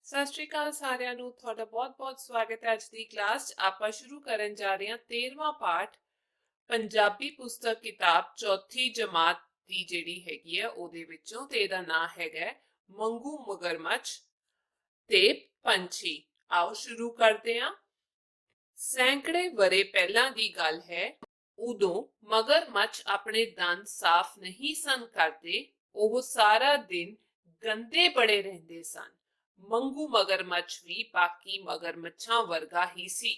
ਸਤਿ ਸ਼੍ਰੀ ਅਕਾਲ ਸਾਰਿਆਂ ਨੂੰ ਤੁਹਾਡਾ ਬਹੁਤ-ਬਹੁਤ ਸਵਾਗਤ ਹੈ। ਅੱਜ ਦੀ ਕਲਾਸ 'ਚ ਆਪਾਂ ਸ਼ੁਰੂ ਕਰਨ ਜਾ ਰਹੇ ਹਾਂ 13ਵਾਂ ਪਾਠ ਪੰਜਾਬੀ ਪੁਸਤਕ ਕਿਤਾਬ ਚੌਥੀ ਜਮਾਤ ਦੀ ਜਿਹੜੀ ਹੈਗੀ ਹੈ ਉਹਦੇ ਵਿੱਚੋਂ ਤੇ ਇਹਦਾ ਨਾਮ ਹੈਗਾ ਮੰਗੂ ਮਗਰਮੱਛ ਤੇ ਪੰਛੀ। ਆਓ ਸ਼ੁਰੂ ਕਰਦੇ ਹਾਂ। ਸੈਂਕੜੇ ਵਰੇ ਪਹਿਲਾਂ ਦੀ ਗੱਲ ਹੈ। ਉਦੋਂ ਮਗਰਮੱਛ ਆਪਣੇ ਦੰਦ ਸਾਫ਼ ਨਹੀਂ ਸਨ ਕਰਦੇ। ਉਹ ਸਾਰਾ ਦਿਨ ਗੰਦੇ ਬੜੇ ਰਹਿੰਦੇ ਸਨ। ਮੰਗੂ ਮਗਰਮੱਛ ਵੀ ਬਾਕੀ ਮਗਰਮੱਛਾਂ ਵਰਗਾ ਹੀ ਸੀ।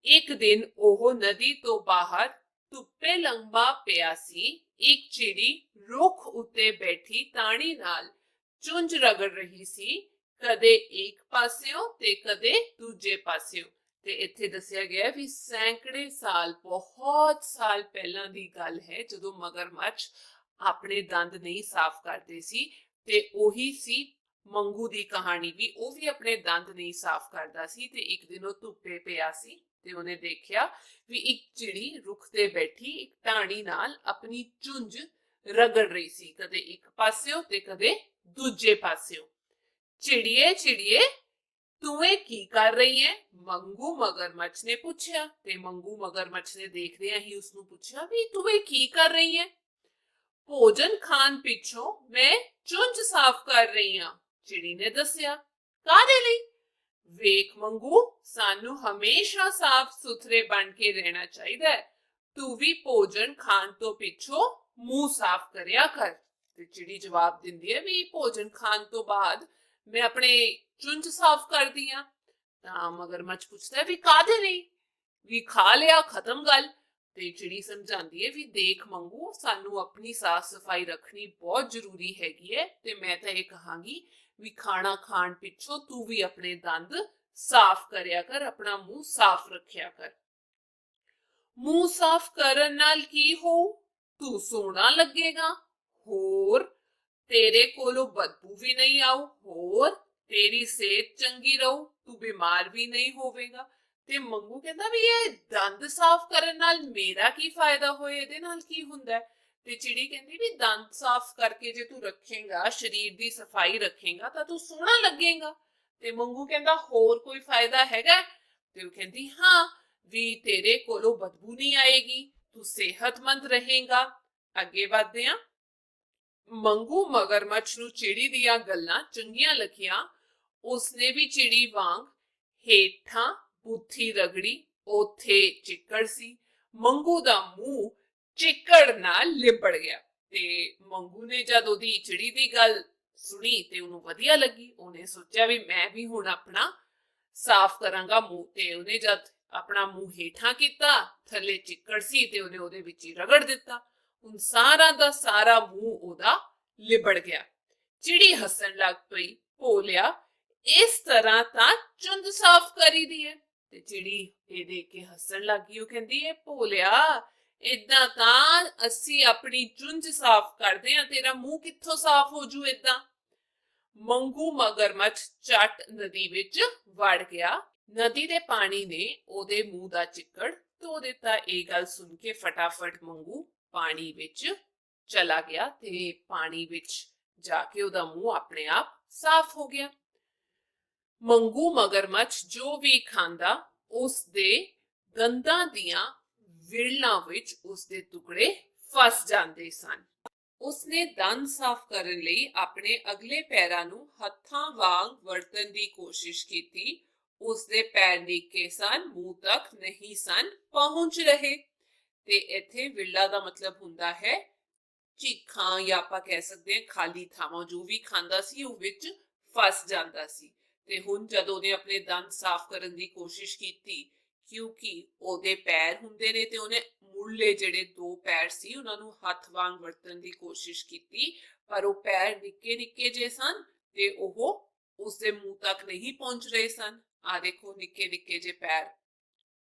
ਇੱਕ ਦਿਨ ਉਹ ਨਦੀ ਤੋਂ ਬਾਹਰ ਧੁੱਪੇ ਲੰਬਾ ਪਿਆ ਸੀ। ਇੱਕ ਚਿੜੀ ਰੁੱਖ ਉੱਤੇ ਬੈਠੀ ਤਾਣੀ ਨਾਲ ਚੁੰਝ ਰਗੜ ਰਹੀ ਸੀ, ਕਦੇ ਇੱਕ ਪਾਸਿਓਂ ਤੇ ਕਦੇ ਦੂਜੇ ਪਾਸਿਓਂ। ਤੇ ਇੱਥੇ ਦੱਸਿਆ ਗਿਆ ਵੀ ਸੈਂਕੜੇ ਸਾਲ, ਬਹੁਤ ਸਾਲ ਪਹਿਲਾਂ ਦੀ ਗੱਲ ਹੈ, ਜਦੋਂ ਮਗਰਮੱਛ ਆਪਣੇ ਦੰਦ ਨਹੀਂ ਸਾਫ਼ ਕਰਦੇ ਸੀ। ਤੇ ਉਹੀ ਸੀ ਮੰਗੂ ਦੀ ਕਹਾਣੀ ਵੀ। ਉਹ ਵੀ ਆਪਣੇ ਦੰਦ ਨਹੀਂ ਸਾਫ਼ ਕਰਦਾ ਸੀ ਤੇ ਇੱਕ ਦਿਨ ਉਹ ਧੁੱਪੇ ਪਿਆ ਸੀ ਤੇ ਉਹਨੇ ਦੇਖਿਆ ਵੀ ਇੱਕ ਚਿੜੀ ਰੁੱਖ ਤੇ ਬੈਠੀ ਇੱਕ ਟਾਹਣੀ ਨਾਲ ਆਪਣੀ ਚੁੰਝ ਰਗੜ ਰਹੀ ਸੀ, ਕਦੇ ਇੱਕ ਪਾਸਿਓਂ ਤੇ ਕਦੇ ਦੂਜੇ ਪਾਸਿਓਂ। ਚਿੜੀਏ ਚਿੜੀਏ ਤੂੰ ਇਹ ਕੀ ਕਰ ਰਹੀ ਹੈ? ਮੰਗੂ ਮਗਰਮੱਛ ਨੇ ਪੁੱਛਿਆ। ਤੇ ਮੰਗੂ ਮਗਰਮੱਛ ਨੇ ਦੇਖਦਿਆਂ ਹੀ ਉਸਨੂੰ ਪੁੱਛਿਆ ਵੀ ਤੂੰ ਇਹ ਕੀ ਕਰ ਰਹੀ ਹੈ? ਭੋਜਨ ਖਾਣ ਪਿੱਛੋਂ ਮੈਂ ਚੁੰਝ ਸਾਫ਼ ਕਰ ਰਹੀ ਹਾਂ, ਚਿੜੀ ਨੇ ਦੱਸਿਆ। ਕਾਹਦੇ ਲਈ? ਵੇਖ ਮੰਗੂ, ਸਾਨੂੰ ਹਮੇਸ਼ਾ ਸਾਫ਼ ਸੁਥਰੇ ਬਣ ਕੇ ਰਹਿਣਾ ਚਾਹੀਦਾ ਹੈ। ਤੂੰ ਵੀ ਭੋਜਨ ਖਾਣ ਤੋਂ ਪਿੱਛੋਂ ਮੂੰਹ ਸਾਫ਼ ਕਰਿਆ ਕਰ। ਤੇ ਚਿੜੀ ਜਵਾਬ ਦਿੰਦੀ ਹੈ ਵੀ ਭੋਜਨ ਖਾਣ ਤੋਂ ਬਾਅਦ ਮੈਂ ਆਪਣੇ ਚੁੰਝ ਸਾਫ਼ ਕਰਦੀ ਆ। ਤਾਂ ਮਗਰਮੱਛ ਪੁੱਛਦਾ ਵੀ ਕਾਹਦੇ ਲਈ? ਵੀ ਖਾ ਲਿਆ, ਖਤਮ ਗੱਲ। ਤੇ ਚਿੜੀ ਸਮਝਾਉਂਦੀ ਹੈ ਵੀ ਦੇਖ ਮੰਗੂ, ਸਾਨੂੰ ਆਪਣੀ ਸਾਫ਼ ਸਫਾਈ ਰੱਖਣੀ ਬਹੁਤ ਜ਼ਰੂਰੀ ਹੈਗੀ ਹੈ ਤੇ ਮੈਂ ਤਾਂ ਇਹ ਕਹਾਂਗੀ ਵੀ ਖਾਣਾ ਖਾਣ ਪਿੱਛੋਂ ਤੂੰ ਵੀ ਆਪਣੇ ਦੰਦ ਸਾਫ਼ ਕਰਿਆ ਕਰ, ਆਪਣਾ ਮੂੰਹ ਸਾਫ਼ ਰੱਖਿਆ ਕਰ। ਮੂੰਹ ਸਾਫ਼ ਕਰਨ ਨਾਲ ਕੀ ਹੋਊ? ਤੂੰ ਸੋਹਣਾ ਲੱਗੇਗਾ। ਹੋਰ ਤੇਰੇ ਕੋਲੋਂ ਬਦਬੂ ਵੀ ਨਹੀਂ ਆਊ। ਹੋਰ ਤੇਰੀ ਸਿਹਤ ਚੰਗੀ ਰਹੂ, ਤੂੰ ਬਿਮਾਰ ਵੀ ਨਹੀਂ ਹੋਵੇਗਾ। ਤੇ ਮੰਗੂ ਕਹਿੰਦਾ ਵੀ ਇਹ ਦੰਦ ਸਾਫ਼ ਕਰਨ ਨਾਲ ਮੇਰਾ ਕੀ ਫਾਇਦਾ ਹੋਏ, ਇਹਦੇ ਨਾਲ ਕੀ ਹੁੰਦਾ ਹੈ? ਤੇ ਚਿੜੀ ਕਹਿੰਦੀ ਵੀ ਦੰਦ ਸਾਫ਼ ਕਰਕੇ ਜੇ ਤੂੰ ਰੱਖੇਗਾ, ਸਰੀਰ ਦੀ ਸਫਾਈ ਰੱਖੇਗਾ ਤਾਂ ਤੂੰ ਸੋਹਣਾ ਲੱਗੇਗਾ। ਤੇ ਮੰਗੂ ਕਹਿੰਦਾ ਹੋਰ ਕੋਈ ਫਾਇਦਾ ਹੈਗਾ? ਤੇ ਉਹ ਕਹਿੰਦੀ ਹਾਂ, ਵੀ ਤੇਰੇ ਕੋਲੋਂ ਬਦਬੂ ਨਹੀਂ ਆਏਗੀ, ਤੂੰ ਸਿਹਤਮੰਦ ਰਹੇਗਾ। ਅੱਗੇ ਵਧਦੇ ਹਾਂ। ਮੰਗੂ ਮਗਰਮੱਛ ਨੂੰ ਚਿੜੀ ਦੀਆਂ ਗੱਲਾਂ ਚੰਗੀਆਂ ਲੱਗੀਆਂ। ਉਸਨੇ ਵੀ ਚਿੜੀ ਵਾਂਗ ਹੇਠਾਂ ਬੂਥੀ ਰਗੜੀ। ਉੱਥੇ ਚਿੱਕੜ ਸੀ। ਮੰਗੂ ਦਾ ਮੂੰਹ ਚਿੱਕੜ ਨਾਲ ਲਿਬੜ ਗਿਆ। ਤੇ ਮੰਗੂ ਨੇ ਜਦ ਉਹਦੀ ਚਿੜੀ ਦੀ ਗੱਲ ਸੁਣੀ ਤੇ ਉਹਨੂੰ ਵਧੀਆ ਲੱਗੀ। ਉਹਨੇ ਸੋਚਿਆ ਵੀ ਮੈਂ ਵੀ ਹੁਣ ਆਪਣਾ ਸਾਫ਼ ਕਰਾਂਗਾ ਮੂੰਹ। ਤੇ ਉਹਨੇ ਜਦ ਆਪਣਾ ਮੂੰਹ ਹੇਠਾਂ ਕੀਤਾ, ਥੱਲੇ ਚਿੱਕੜ ਸੀ ਤੇ ਉਹਨੇ ਉਹਦੇ ਵਿੱਚ ਹੀ ਰਗੜ ਦਿੱਤਾ। ਹੁਣ ਸਾਰਾ ਦਾ ਸਾਰਾ ਮੂੰਹ ਉਹਦਾ ਲਿਬੜ ਗਿਆ। ਚਿੜੀ ਹੱਸਣ ਲੱਗ ਪਈ। ਭੋਲਿਆ, ਇਸ ਤਰ੍ਹਾਂ ਤਾਂ ਚੁੰਝ ਸਾਫ਼ ਕਰੀਦੀ ਹੈ। ਤੇ ਚਿੜੀ ਇਹ ਦੇਖ ਕੇ ਹੱਸਣ ਲੱਗ ਗਈ। ਉਹ ਕਹਿੰਦੀ ਹੈ ਭੋਲਿਆ, ਏਦਾਂ ਤਾਂ ਅਸੀਂ ਆਪਣੀ ਚੁੰਝ ਸਾਫ਼ ਕਰਦੇ ਆ, ਤੇਰਾ ਮੂੰਹ ਕਿੱਥੋਂ ਸਾਫ਼ ਹੋ ਜੂ ਏਦਾਂ? ਮੰਗੂ ਮਗਰਮੱਛ ਝੱਟ ਨਦੀ ਵਿੱਚ ਵੜ ਗਿਆ। ਨਦੀ ਦੇ ਪਾਣੀ ਨੇ ਉਹਦੇ ਮੂੰਹ ਦਾ ਚਿੱਕੜ ਧੋ ਦਿੱਤਾ। ਇਹ ਗੱਲ ਸੁਣ ਕੇ ਫਟਾਫਟ ਮੰਗੂ ਪਾਣੀ ਵਿੱਚ ਚਲਾ ਗਿਆ ਤੇ ਪਾਣੀ ਵਿੱਚ ਜਾ ਕੇ ਉਹਦਾ ਮੂੰਹ ਆਪਣੇ ਆਪ ਸਾਫ਼ ਹੋ ਗਿਆ। ਮੰਗੂ ਮਗਰਮੱਛ ਜੋ ਵੀ ਖਾਂਦਾ, ਉਸਦੇ ਦੰਦਾਂ ਦੀਆਂ ਵਿਰਲਾਂ ਵਿੱਚ ਉਸਦੇ ਟੁਕੜੇ ਫਸ ਜਾਂਦੇ ਸਨ। ਉਸਨੇ ਦੰਦ ਸਾਫ਼ ਕਰਨ ਲਈ ਆਪਣੇ ਅਗਲੇ ਪੈਰਾਂ ਨੂੰ ਹੱਥਾਂ ਵਾਂਗ ਵਰਤਣ ਦੀ ਕੋਸ਼ਿਸ਼ ਕੀਤੀ। ਉਸਦੇ ਪੈਰ ਨਿੱਕੇ ਸਨ, ਮੂੰਹ ਤੱਕ ਨਹੀਂ ਸਨ ਪਹੁੰਚ ਰਹੇ। ਤੇ ਇੱਥੇ ਵਿਰਲਾ ਦਾ ਮਤਲਬ ਹੁੰਦਾ ਹੈ ਚੀਖਾਂ, ਜਾਂ ਆਪਾਂ ਕਹਿ ਸਕਦੇ ਹਾਂ ਖਾਲੀ ਥਾਵਾਂ। ਜੋ ਵੀ ਖਾਂਦਾ ਸੀ ਉਹ ਵਿੱਚ ਫਸ ਜਾਂਦਾ ਸੀ। ਤੇ ਹੁਣ ਜਦੋਂ ਉਹਨੇ ਆਪਣੇ ਦੰਦ ਸਾਫ਼ ਕਰਨ ਦੀ ਕੋਸ਼ਿਸ਼ ਕੀਤੀ, ਕਿਉਂਕਿ ਉਹਦੇ ਪੈਰ ਹੁੰਦੇ ਨੇ ਤੇ ਉਹਨੇ ਮੁੱਢਲੇ ਜਿਹੜੇ ਦੋ ਪੈਰ ਸੀ ਉਹਨਾਂ ਨੂੰ ਹੱਥ ਵਾਂਗ ਵਰਤਣ ਦੀ ਕੋਸ਼ਿਸ਼ ਕੀਤੀ, ਪਰ ਉਹ ਪੈਰ ਨਿੱਕੇ ਨਿੱਕੇ ਜੇ ਸਨ ਤੇ ਉਹ ਉਸਦੇ ਮੂੰਹ ਤੱਕ ਨਹੀਂ ਪਹੁੰਚ ਰਹੇ ਸਨ। ਆ ਦੇਖੋ ਨਿੱਕੇ ਨਿੱਕੇ ਜੇ ਪੈਰ।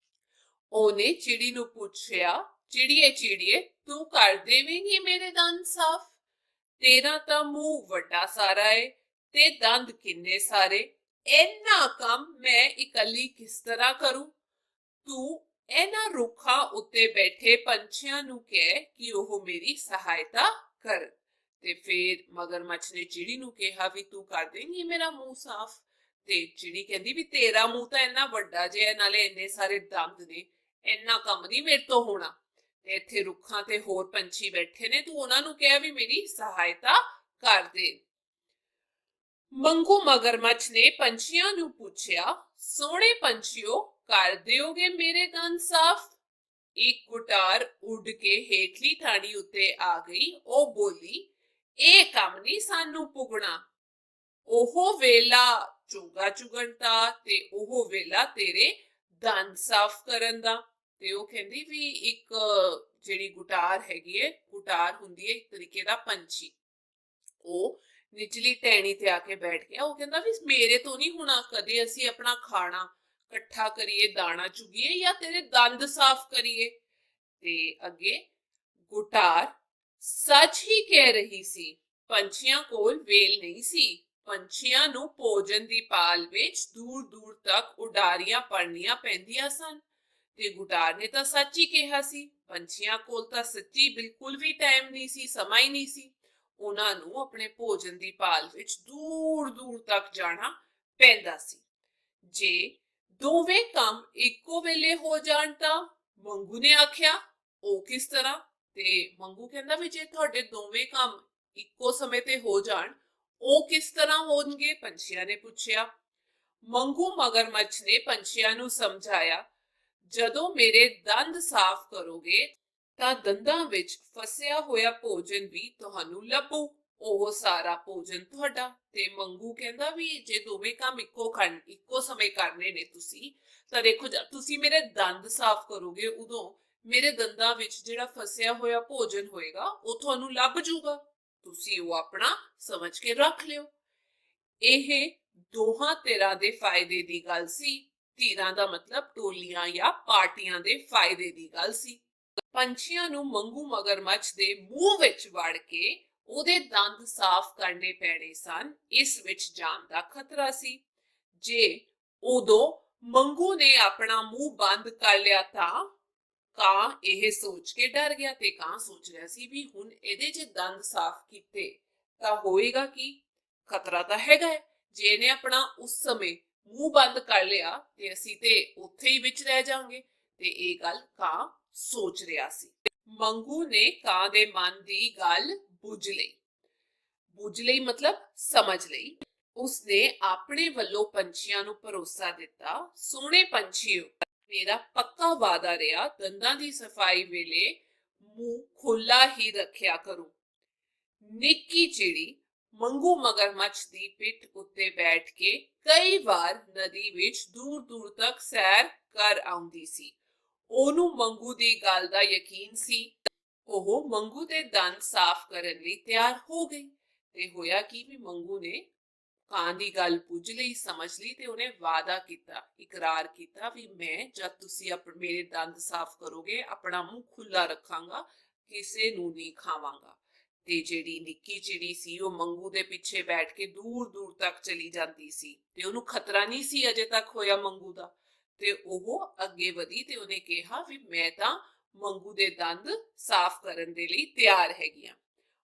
ਉਹਨੇ ਚਿੜੀ ਨੂੰ ਪੁੱਛਿਆ, ਚਿੜੀਏ ਚਿੜੀਏ ਤੂੰ ਕਰ ਦੇਵੇਂਗੀ ਮੇਰੇ ਦੰਦ ਸਾਫ਼? ਤੇਰਾ ਤਾਂ ਮੂੰਹ ਵੱਡਾ ਸਾਰਾ ਏ ਤੇ ਦੰਦ ਕਿੰਨੇ ਸਾਰੇ। ਇੰਨਾ ਕੰਮ ਮੈਂ ਇਕੱਲੀ ਕਿਸ ਤਰ੍ਹਾਂ ਕਰੂੰ? ਤੂੰ ਇਹਨਾਂ ਰੁੱਖਾਂ ਉੱਤੇ ਬੈਠੇ ਪੰਛੀਆਂ ਨੂੰ ਕਹਿ ਕਿ ਉਹ ਮੇਰੀ ਸਹਾਇਤਾ ਕਰਨ। ਤੇ ਫਿਰ ਮਗਰਮੱਛ ਨੇ ਚਿੜੀ ਨੂੰ ਕਿਹਾ ਵੀ ਤੂੰ ਕਰ ਦੇਂਗੀ ਮੇਰਾ ਮੂੰਹ ਸਾਫ਼? ਤੇ ਚਿੜੀ ਕਹਿੰਦੀ ਵੀ ਤੇਰਾ ਮੂੰਹ ਤਾਂ ਇੰਨਾ ਵੱਡਾ ਜਿਹਾ, ਨਾਲੇ ਇੰਨੇ ਸਾਰੇ ਦੰਦ ਨੇ, ਇੰਨਾ ਕੰਮ ਨਹੀਂ ਮੇਰੇ ਤੋਂ ਹੋਣਾ। ਤੇ ਇੱਥੇ ਰੁੱਖਾਂ ਤੇ ਹੋਰ ਪੰਛੀ ਬੈਠੇ ਨੇ, ਤੂੰ ਉਹਨਾਂ ਨੂੰ ਕਹਿ ਵੀ ਮੇਰੀ ਸਹਾਇਤਾ ਕਰ ਦੇ। ਮੰਗੂ ਮਗਰਮੱਛ ਨੇ ਪੰਛੀਆਂ ਨੂੰ ਪੁੱਛਿਆ, ਸੋਹਣੇ ਪੰਛੀਓ, ਕਰ ਦਿਓਗੇ ਮੇਰੇ ਦੰਦ ਸਾਫ਼? ਇੱਕ ਗੁਟਾਰ ਉੱਡ ਕੇ ਹੇਠਲੀ ਟਾਹਣੀ ਉੱਤੇ ਆ ਗਈ। ਉਹ ਬੋਲੀ, ਇਹ ਕੰਮ ਨਹੀਂ ਸਾਨੂੰ ਪੁੱਗਣਾ। ਉਹ ਵੇਲਾ ਚੋਗਾ ਚੁਗਣ ਦਾ ਤੇ ਉਹ ਵੇਲਾ ਤੇਰੇ ਦੰਦ ਸਾਫ਼ ਕਰਨ ਦਾ। ਤੇ ਉਹ ਕਹਿੰਦੀ ਵੀ ਇੱਕ ਜਿਹੜੀ ਗੁਟਾਰ ਹੈਗੀ ਹੈ, ਗੁਟਾਰ ਹੁੰਦੀ ਹੈ ਇੱਕ ਤਰੀਕੇ ਦਾ ਪੰਛੀ, ਉਹ ਨਿਚਲੀ ਟਹਿਣੀ ਤੇ ਆ ਕੇ ਬੈਠ ਗਿਆ। ਉਹ ਕਹਿੰਦਾ ਵੀ ਮੇਰੇ ਤੋਂ ਨਹੀਂ ਹੋਣਾ, ਕਦੇ ਅਸੀਂ ਆਪਣਾ ਖਾਣਾ ਇਕੱਠਾ ਕਰੀਏ, ਦਾਣਾ ਚੁਗੀਏ ਜਾਂ ਤੇਰੇ ਦੰਦ ਸਾਫ਼ ਕਰੀਏ। ਤੇ ਅੱਗੇ ਗੁਟਾਰ ਸੱਚ ਹੀ ਕਹਿ ਰਹੀ ਸੀ, ਪੰਛੀਆਂ ਕੋਲ ਵੇਲ ਨਹੀਂ ਸੀ। ਪੰਛੀਆਂ ਨੂੰ ਭੋਜਨ ਦੀ ਭਾਲ ਵਿੱਚ ਦੂਰ ਦੂਰ ਤੱਕ ਉਡਾਰੀਆਂ ਭਰਨੀਆਂ ਪੈਂਦੀਆਂ ਸਨ। ਤੇ ਗੁਟਾਰ ਨੇ ਤਾਂ ਸੱਚ ਹੀ ਕਿਹਾ ਸੀ, ਪੰਛੀਆਂ ਕੋਲ ਤਾਂ ਸੱਚੀ ਬਿਲਕੁਲ ਵੀ ਟਾਈਮ ਨਹੀਂ ਸੀ, ਸਮਾਂ ਹੀ ਨਹੀਂ ਸੀ। ਉਹਨਾਂ ਨੂੰ ਆਪਣੇ ਭੋਜਨ ਦੀ ਭਾਲ ਵਿੱਚ ਦੂਰ ਦੂਰ ਤੱਕ ਜਾਣਾ ਪੈਂਦਾ ਸੀ। ਜੇ ਦੋਵੇਂ ਕੰਮ ਇੱਕੋ ਵੇਲੇ ਹੋ ਜਾਣ ਤਾਂ? ਮੰਗੂ ਨੇ ਆਖਿਆ। ਉਹ ਕਿਸ ਤਰ੍ਹਾਂ? ਤੇ ਮੰਗੂ ਕਹਿੰਦਾ ਵੀ ਜੇ ਤੁਹਾਡੇ ਦੋਵੇਂ ਕੰਮ ਇੱਕੋ ਸਮੇਂ ਤੇ ਹੋ ਜਾਣ, ਉਹ ਕਿਸ ਤਰ੍ਹਾਂ ਹੋਣਗੇ? ਪੰਛੀਆਂ ਨੇ ਪੁੱਛਿਆ। ਮੰਗੂ ਮਗਰਮੱਛ ਨੇ ਪੰਛੀਆਂ ਨੂੰ ਸਮਝਾਇਆ, ਜਦੋਂ ਮੇਰੇ ਦੰਦ ਸਾਫ਼ ਕਰੋਗੇ ਤਾਂ ਦੰਦਾਂ ਵਿੱਚ ਫਸਿਆ ਹੋਇਆ ਭੋਜਨ ਵੀ ਤੁਹਾਨੂੰ ਲੱਭੂ, ਉਹ ਸਾਰਾ ਭੋਜਨ ਤੁਹਾਡਾ। ਤੇ ਮੰਗੂ ਕਹਿੰਦਾ ਵੀ ਜੇ ਦੋਵੇਂ ਕੰਮ ਇੱਕੋ ਸਮੇਂ ਕਰਨੇ ਨੇ ਤੁਸੀਂ, ਤਾਂ ਦੇਖੋ ਤੁਸੀਂ ਮੇਰੇ ਦੰਦ ਸਾਫ਼ ਕਰੋਗੇ, ਉਦੋਂ ਮੇਰੇ ਦੰਦਾਂ ਵਿੱਚ ਜਿਹੜਾ ਫਸਿਆ ਹੋਇਆ ਭੋਜਨ ਹੋਏਗਾ ਉਹ ਤੁਹਾਨੂੰ ਲੱਭ ਜੂਗਾ, ਤੁਸੀਂ ਉਹ ਆਪਣਾ ਸਮਝ ਕੇ ਰੱਖ ਲਿਓ। ਇਹ ਦੋਹਾਂ ਧਿਰਾਂ ਦੇ ਫਾਇਦੇ ਦੀ ਗੱਲ ਸੀ। ਧਿਰਾਂ ਦਾ ਮਤਲਬ ਟੋਲੀਆਂ ਜਾਂ ਪਾਰਟੀਆਂ ਦੇ ਫਾਇਦੇ ਦੀ ਗੱਲ ਸੀ। ਪੰਛੀਆਂ ਨੂੰ ਮੰਗੂ ਮਗਰਮੱਛ ਦੇ ਮੂੰਹ ਵਿੱਚ ਵੜ ਕੇ ਉਹਦੇ ਦੰਦ ਸਾਫ਼ ਕਰਨੇ ਪੈਣੇ ਸਨ। ਇਸ ਵਿੱਚ ਜਾਨ ਦਾ ਖਤਰਾ ਸੀ। ਜੇ ਉਦੋਂ ਮੰਗੂ ਨੇ ਆਪਣਾ ਮੂੰਹ ਬੰਦ ਕਰ ਲਿਆ ਤਾਂ ਕਾਂ ਇਹ ਸੋਚ ਕੇ ਡਰ ਗਿਆ। ਤੇ ਕਾਂ ਸੋਚ ਰਿਹਾ ਸੀ ਵੀ ਹੁਣ ਇਹਦੇ ਜੇ ਦੰਦ ਸਾਫ਼ ਕੀਤੇ ਤਾਂ ਹੋਏਗਾ ਕੀ? ਖਤਰਾ ਤਾਂ ਹੈਗਾ ਹੈ। ਜੇ ਇਹਨੇ ਆਪਣਾ ਉਸ ਸਮੇਂ ਮੂੰਹ ਬੰਦ ਕਰ ਲਿਆ ਤੇ ਅਸੀਂ ਤੇ ਉੱਥੇ ਹੀ ਵਿੱਚ ਰਹਿ ਜਾਾਂਗੇ। ਤੇ ਇਹ ਗੱਲ ਕਾਂ ਸੋਚ ਰਿਹਾ ਸੀ। ਮੰਗੂ ਨੇ ਕਾਂ ਦੇ ਮਨ ਦੀ ਗੱਲ ਬੁੱਝ ਲਈ। ਬੁੱਝ ਲਈ ਮਤਲਬ ਸਮਝ ਲਈ। ਉਸਨੇ ਆਪਣੇ ਵੱਲੋਂ ਪੰਛੀਆਂ ਨੂੰ ਭਰੋਸਾ ਦਿੱਤਾ, ਸੋਹਣੇ ਪੰਛੀਓ, ਮੇਰਾ ਪੱਕਾ ਵਾਅਦਾ ਰਿਹਾ, ਦੰਦਾਂ ਦੀ ਸਫਾਈ ਵੇਲੇ ਮੂੰਹ ਖੁੱਲਾ ਹੀ ਰੱਖਿਆ ਕਰੋ। ਨਿੱਕੀ ਚਿੜੀ ਮੰਗੂ ਮਗਰਮੱਛ ਦੀ ਪਿੱਠ ਉੱਤੇ ਬੈਠ ਕੇ ਕਈ ਵਾਰ ਨਦੀ ਵਿੱਚ ਦੂਰ ਦੂਰ ਤੱਕ ਸੈਰ ਕਰ ਆਉਂਦੀ ਸੀ। ਉਹਨੂੰ ਮੰਗੂ ਦੀ ਗੱਲ ਦਾ ਯਕੀਨ ਸੀ। ਉਹ ਮੰਗੂ ਦੇ ਦੰਦ ਸਾਫ਼ ਕਰਨ ਲਈ ਤਿਆਰ ਹੋ ਗਈ। ਤੇ ਹੋਇਆ ਕੀ ਵੀ ਮੰਗੂ ਨੇ ਕਾਂ ਦੀ ਗੱਲ ਬੁੱਝ ਲਈ, ਸਮਝ ਲਈ, ਤੇ ਉਹਨੇ ਵਾਅਦਾ ਕੀਤਾ, ਇਕਰਾਰ ਕੀਤਾ ਵੀ ਮੈਂ ਜਦ ਤੁਸੀਂ ਮੇਰੇ ਦੰਦ ਸਾਫ਼ ਕਰੋਗੇ ਆਪਣਾ ਮੂੰਹ ਖੁੱਲਾ ਰੱਖਾਂਗਾ, ਕਿਸੇ ਨੂੰ ਨਹੀਂ ਖਾਵਾਂਗਾ। ਤੇ ਜਿਹੜੀ ਨਿੱਕੀ ਚਿੜੀ ਸੀ ਉਹ ਮੰਗੂ ਦੇ ਪਿੱਛੇ ਬੈਠ ਕੇ ਦੂਰ ਦੂਰ ਤੱਕ ਚਲੀ ਜਾਂਦੀ ਸੀ ਤੇ ਉਹਨੂੰ ਖਤਰਾ ਨਹੀਂ ਸੀ ਅਜੇ ਤੱਕ ਹੋਇਆ ਮੰਗੂ ਦਾ। ਤੇ ਉਹ ਅੱਗੇ ਵਧੀ ਤੇ ਉਹਨੇ ਕਿਹਾ ਵੀ ਮੈਂ ਤਾਂ ਮੰਗੂ ਦੇ ਦੰਦ ਸਾਫ਼ ਕਰਨ ਦੇ ਲਈ ਤਿਆਰ ਹੈਗੀ ਆ।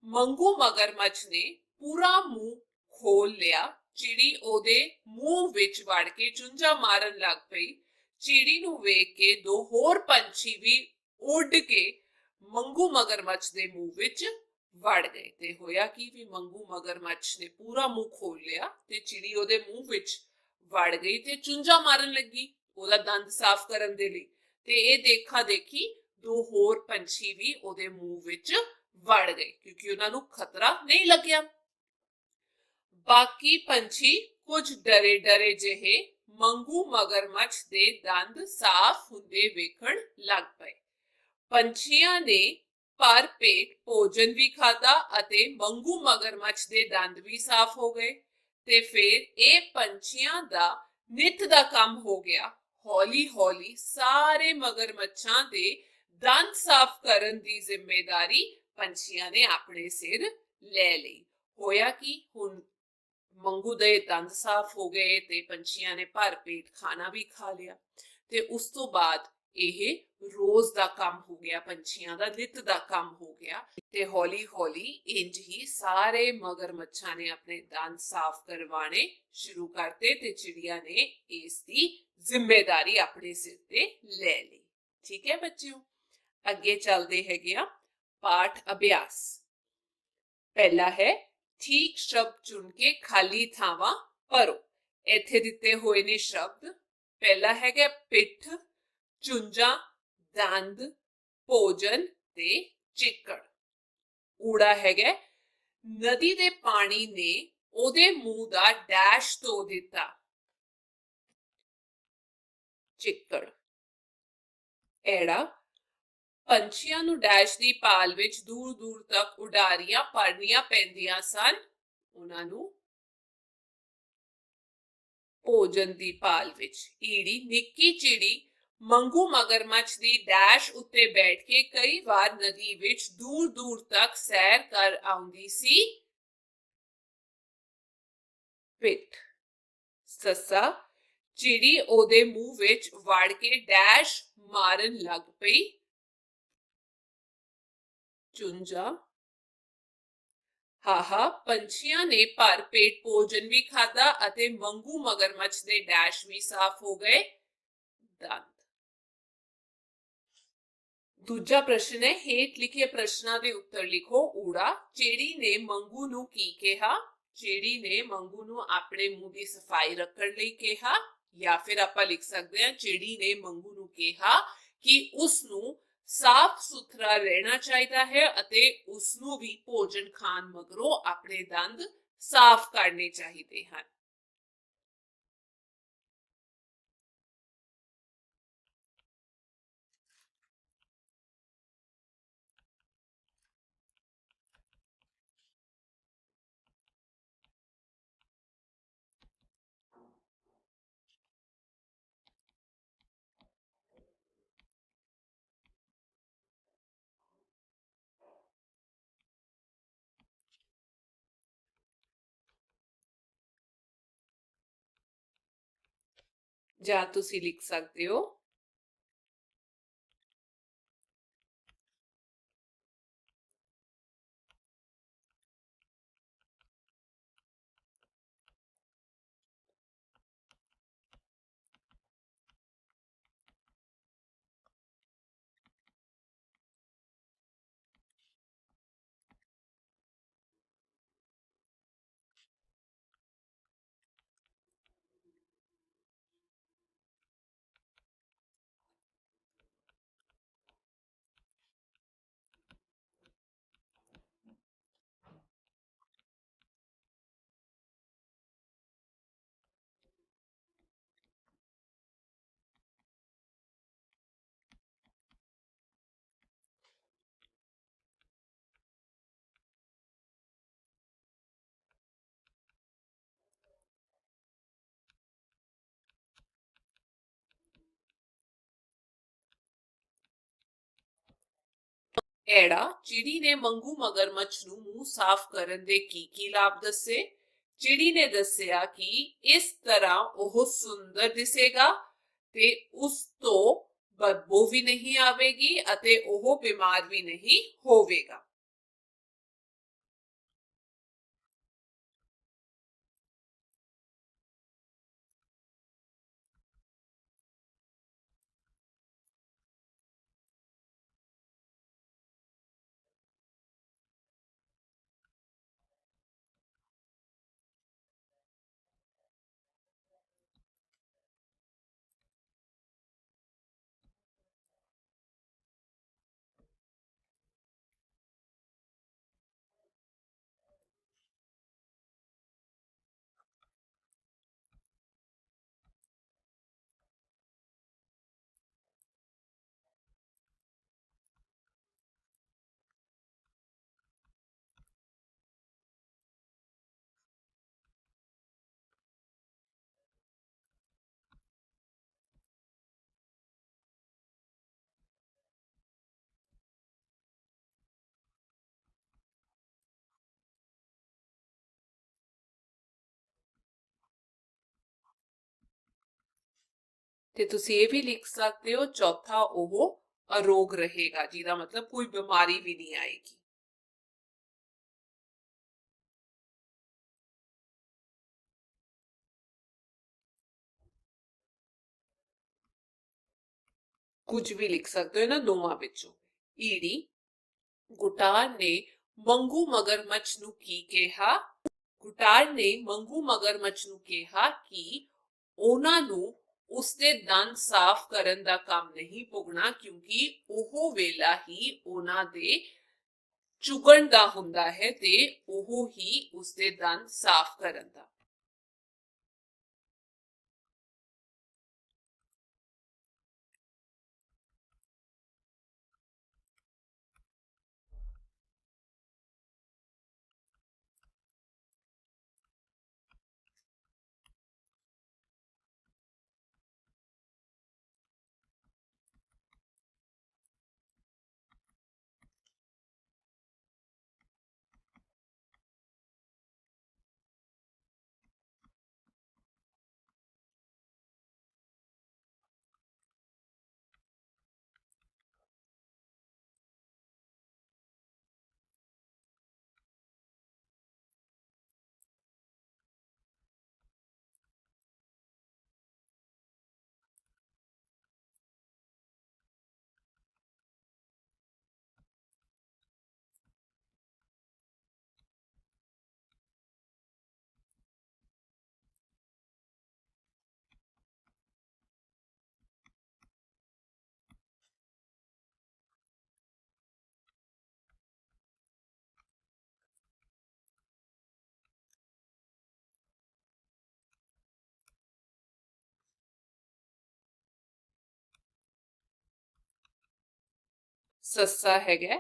ਮੰਗੂ ਮਗਰਮੱਛ ਨੇ ਪੂਰਾ ਮੂੰਹ ਖੋਲ ਲਿਆ। ਚਿੜੀ ਉਹਦੇ ਮੂੰਹ ਵਿੱਚ ਵੜ ਕੇ ਚੁੰਝਾਂ ਮਾਰਨ ਲੱਗ ਪਈ। ਚਿੜੀ ਨੂੰ ਵੇਖ ਕੇ ਦੋ ਹੋਰ ਪੰਛੀ ਵੀ ਉੱਡ ਕੇ ਮੰਗੂ ਮਗਰਮੱਛ ਦੇ ਮੂੰਹ ਵਿੱਚ ਵੜ ਗਏ। ਤੇ ਹੋਇਆ ਕੀ ਵੀ ਮੰਗੂ ਮਗਰਮੱਛ ਨੇ ਪੂਰਾ ਮੂੰਹ ਖੋਲ ਲਿਆ ਤੇ ਚਿੜੀ ਉਹਦੇ ਮੂੰਹ ਵਿੱਚ ਵੜ ਗਈ ਤੇ ਚੁੰਝਾਂ ਮਾਰਨ ਲੱਗੀ ਉਹਦਾ ਦੰਦ ਸਾਫ਼ ਕਰਨ ਦੇ ਲਈ। ਤੇ ਇਹ ਦੇਖਾ ਦੇਖੀ ਦੋ ਹੋਰ ਪੰਛੀ ਵੀ ਉਹਦੇ ਮੂੰਹ ਵਿੱਚ ਵੜ ਗਏ ਕਿਉਂਕਿ ਉਹਨਾਂ ਨੂੰ ਖਤਰਾ ਨਹੀਂ ਲੱਗਿਆ। ਬਾਕੀ ਪੰਛੀ ਕੁਝ ਡਰੇ ਡਰੇ ਜਿਹੇ ਮੰਗੂ ਮਗਰਮੱਛ ਦੇ ਦੰਦ ਸਾਫ਼ ਹੁੰਦੇ ਵੇਖਣ ਲੱਗ ਪਏ। ਪੰਛੀਆਂ ਨੇ ਭਰ ਪੇਟ ਭੋਜਨ ਵੀ ਖਾਧਾ ਅਤੇ ਮੰਗੂ ਮਗਰਮੱਛ ਦੇ ਦੰਦ ਵੀ ਸਾਫ਼ ਹੋ ਗਏ। ਤੇ ਫਿਰ ਇਹ ਪੰਛੀਆਂ ਦਾ ਨਿੱਤ ਦਾ ਕੰਮ ਹੋ ਗਿਆ। ਹੌਲੀ ਹੌਲੀ ਸਾਰੇ ਮਗਰਮੱਛਾਂ ਦੇ ਦੰਦ ਸਾਫ਼ ਕਰਨ ਦੀ ਜ਼ਿੰਮੇਵਾਰੀ ਪੰਛੀਆਂ ਨੇ ਆਪਣੇ ਸਿਰ ਲੈ ਲਈ। ਹੋਇਆ ਕਿ ਹੁਣ ਮੰਗੂ ਦੇ ਦੰਦ ਸਾਫ਼ ਹੋ ਗਏ ਤੇ ਪੰਛੀਆਂ ਨੇ ਭਰ ਪੇਟ ਖਾਣਾ ਵੀ ਖਾ ਲਿਆ। ਤੇ ਉਸ ਤੋਂ ਬਾਅਦ ਇਹ ਰੋਜ਼ ਦਾ ਕੰਮ ਹੋ ਗਿਆ, ਪੰਛੀਆਂ ਦਾ ਨਿੱਤ ਦਾ ਕੰਮ ਹੋ ਗਿਆ। ਤੇ ਹੌਲੀ ਹੌਲੀ ਇੰਜ ਹੀ ਸਾਰੇ ਮਗਰਮੱਛਾਂ ਨੇ ਆਪਣੇ ਦੰਦ ਸਾਫ਼ ਕਰਵਾਣੇ ਸ਼ੁਰੂ ਕਰਤੇ ਤੇ ਚਿੜੀਆਂ ਨੇ ਇਸ ਦੀ ਜ਼ਿੰਮੇਵਾਰੀ ਆਪਣੇ ਸਿਰ ਤੇ ਲੈ ਲਈ। ਠੀਕ ਹੈ ਬੱਚਿਓ, ਅੱਗੇ ਚੱਲਦੇ ਹੈਗੇ ਆ ਪਾਠ ਅਭਿਆਸ। ਪਹਿਲਾ ਹੈ ਠੀਕ ਸ਼ਬਦ ਚੁਣ ਕੇ ਖਾਲੀ ਥਾਵਾਂ ਭਰੋ। ਇੱਥੇ ਦਿੱਤੇ ਹੋਏ ਨੇ ਸ਼ਬਦ। ਪਹਿਲਾ ਹੈਗਾ ਪਿੱਠ, ਚੁੰਝਾਂ, ਦੰਦ, ਭੋਜਨ ਤੇ ਚਿੱਕੜ। ਊੜਾ ਹੈਗਾ ਨਦੀ ਦੇ ਪਾਣੀ ਨੇ ਉਹਦੇ ਮੂੰਹ ਦਾ ਡੈਸ਼ ਧੋ ਦਿੱਤਾ। ਚਿੱਕੜ। ਐੜਾ ਪੰਛੀਆਂ ਨੂੰ ਡੈਸ਼ ਦੀ ਭਾਲ ਵਿੱਚ ਦੂਰ ਦੂਰ ਤੱਕ ਉਡਾਰੀਆਂ ਭਰਨੀਆਂ ਪੈਂਦੀਆਂ ਸਨ। ਉਹਨਾਂ ਨੂੰ ਭੋਜਨ ਦੀ ਭਾਲ ਵਿੱਚ। ਈੜੀ ਨਿੱਕੀ ਚਿੜੀ ਮੰਗੂ ਮਗਰਮੱਛ ਦੀ ਡੈਸ਼ ਉੱਤੇ ਬੈਠ ਕੇ ਕਈ ਵਾਰ ਨਦੀ ਵਿੱਚ ਦੂਰ ਦੂਰ ਤੱਕ ਸੈਰ ਕਰ ਆਉਂਦੀ ਸੀ। ਪਿੱਠ। ਸੱਸਾ ਚਿੜੀ ਉਹਦੇ ਮੂੰਹ ਵਿੱਚ ਵੜ ਕੇ ਡੈਸ਼ ਮਾਰਨ ਲੱਗ ਪਈ। ਚੁੰਝਾਂ। ਹਾਹਾ ਪੰਛੀਆਂ ਨੇ ਭਰ ਪੇਟ ਭੋਜਨ ਵੀ ਖਾਧਾ ਅਤੇ ਮੰਗੂ ਮਗਰਮੱਛ ਦੇ ਡੈਸ਼ ਵੀ ਸਾਫ਼ ਹੋ ਗਏ। ਦੰਦ। ਦੂਜਾ ਪ੍ਰਸ਼ਨ ਹੈ ਹੇਠ ਲਿਖੇ ਪ੍ਰਸ਼ਨਾਂ ਦੇ ਉੱਤਰ ਲਿਖੋ। ਊੜਾ ਚਿੜੀ ਨੇ ਮੰਗੂ ਨੂੰ ਕੀ ਕਿਹਾ? ਚਿੜੀ ਨੇ ਮੰਗੂ ਨੂੰ ਆਪਣੇ ਮੂੰਹ ਦੀ ਸਫਾਈ ਰੱਖਣ ਲਈ ਕਿਹਾ। ਜਾਂ ਫਿਰ ਆਪਾਂ ਲਿਖ ਸਕਦੇ ਹਾਂ ਚਿੜੀ ਨੇ ਮੰਗੂ ਨੂੰ ਕਿਹਾ ਕਿ ਉਸ ਨੂੰ ਸਾਫ਼ ਸੁਥਰਾ ਰਹਿਣਾ ਚਾਹੀਦਾ ਹੈ ਅਤੇ ਉਸ ਨੂੰ ਵੀ ਭੋਜਨ ਖਾਣ ਮਗਰੋਂ ਆਪਣੇ ਦੰਦ ਸਾਫ਼ ਕਰਨੇ ਚਾਹੀਦੇ ਹਨ। ਜਾਂ ਤੁਸੀਂ ਲਿਖ ਸਕਦੇ ਹੋ ਐੜਾ ਚਿੜੀ ਨੇ ਮੰਗੂ ਮਗਰਮੱਛ ਨੂੰ ਮੂੰਹ ਸਾਫ਼ ਕਰਨ ਦੇ ਕੀ ਲਾਭ ਦੱਸੇ? ਚਿੜੀ ਨੇ ਦੱਸਿਆ ਕਿ ਇਸ ਤਰ੍ਹਾਂ ਉਹ ਸੁੰਦਰ ਦਿਸੇਗਾ ਤੇ ਉਸ ਤੋਂ ਬਦਬੂ ਵੀ ਨਹੀਂ ਆਵੇਗੀ ਅਤੇ ਉਹ ਬਿਮਾਰ ਵੀ ਨਹੀਂ ਹੋਵੇਗਾ। ਤੇ ਤੁਸੀਂ ਇਹ ਵੀ ਲਿਖ ਸਕਦੇ ਹੋ ਚੌਥਾ ਉਹ ਅਰੋਗ ਰਹੇਗਾ, ਜਿਹਦਾ ਮਤਲਬ ਕੋਈ ਬਿਮਾਰੀ ਵੀ ਨਹੀਂ ਆਏਗੀ। ਕੁਝ ਵੀ ਲਿਖ ਸਕਦੇ ਹੋ ਇਹਨਾਂ ਦੋਵਾਂ ਵਿੱਚੋਂ। ਈੜੀ, ਗੁਟਾਰ ਨੇ ਮੰਗੂ ਮਗਰਮੱਛ ਨੂੰ ਕੀ ਕਿਹਾ? ਗੁਟਾਰ ਨੇ ਮੰਗੂ ਮਗਰਮੱਛ ਨੂੰ ਕਿਹਾ ਕਿ ਉਹਨਾਂ ਨੂੰ ਉਸਦੇ ਦੰਦ ਸਾਫ਼ ਕਰਨ ਦਾ ਕੰਮ ਨਹੀਂ ਭੁਗਣਾ, ਕਿਉਂਕਿ ਉਹ ਵੇਲਾ ਹੀ ਉਹਨਾਂ ਦੇ ਚੁਗਣ ਦਾ ਹੁੰਦਾ ਹੈ ਤੇ ਉਹ ਹੀ ਉਸਦੇ ਦੰਦ ਸਾਫ਼ ਕਰਨ ਦਾ। ਸੱਸਾ ਹੈਗਾ,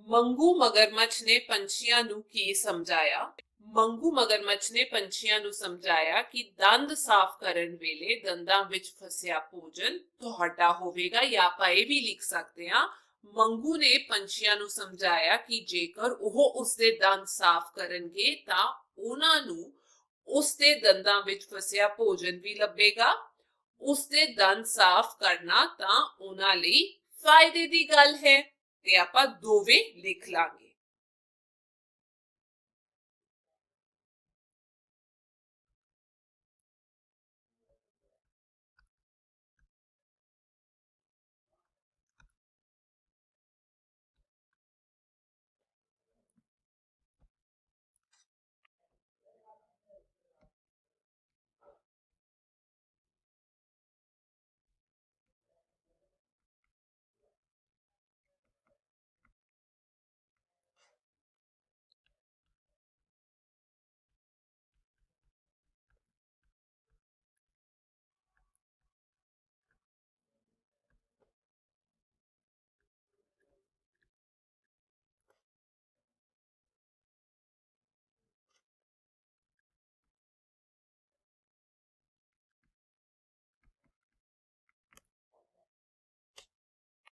ਮੰਗੂ ਮਗਰਮੱਛ ਨੇ ਪੰਛੀਆਂ ਨੂੰ ਕੀ ਸਮਝਾਇਆ? ਮੰਗੂ ਮਗਰਮੱਛ ਨੇ ਪੰਛੀਆਂ ਨੂੰ ਸਮਝਾਇਆ ਕਿ ਦੰਦ ਸਾਫ਼ ਕਰਨ ਵੇਲੇ ਦੰਦਾਂ ਵਿੱਚ ਫਸਿਆ ਭੋਜਨ ਤੁਹਾਡਾ ਹੋਵੇਗਾ, ਜਾਂ ਆਪਾਂ ਇਹ ਵੀ ਲਿਖ ਸਕਦੇ ਹਾਂ, ਮੰਗੂ ਨੇ ਪੰਛੀਆਂ ਨੂੰ ਸਮਝਾਇਆ ਕਿ ਜੇਕਰ ਉਹ ਉਸਦੇ ਦੰਦ ਸਾਫ਼ ਕਰਨਗੇ ਤਾਂ ਉਹਨਾਂ ਨੂੰ ਉਸਦੇ ਦੰਦਾਂ ਵਿੱਚ ਫਸਿਆ ਭੋਜਨ ਵੀ ਲੱਭੇਗਾ। ਉਸਦੇ ਦੰਦ ਸਾਫ਼ ਕਰਨਾ ਤਾਂ ਉਹਨਾਂ ਲਈ ਫਾਇਦੇ ਦੀ ਗੱਲ ਹੈ, ਤੇ ਆਪਾਂ ਦੋਵੇਂ ਲਿਖ ਲਾਂਗੇ।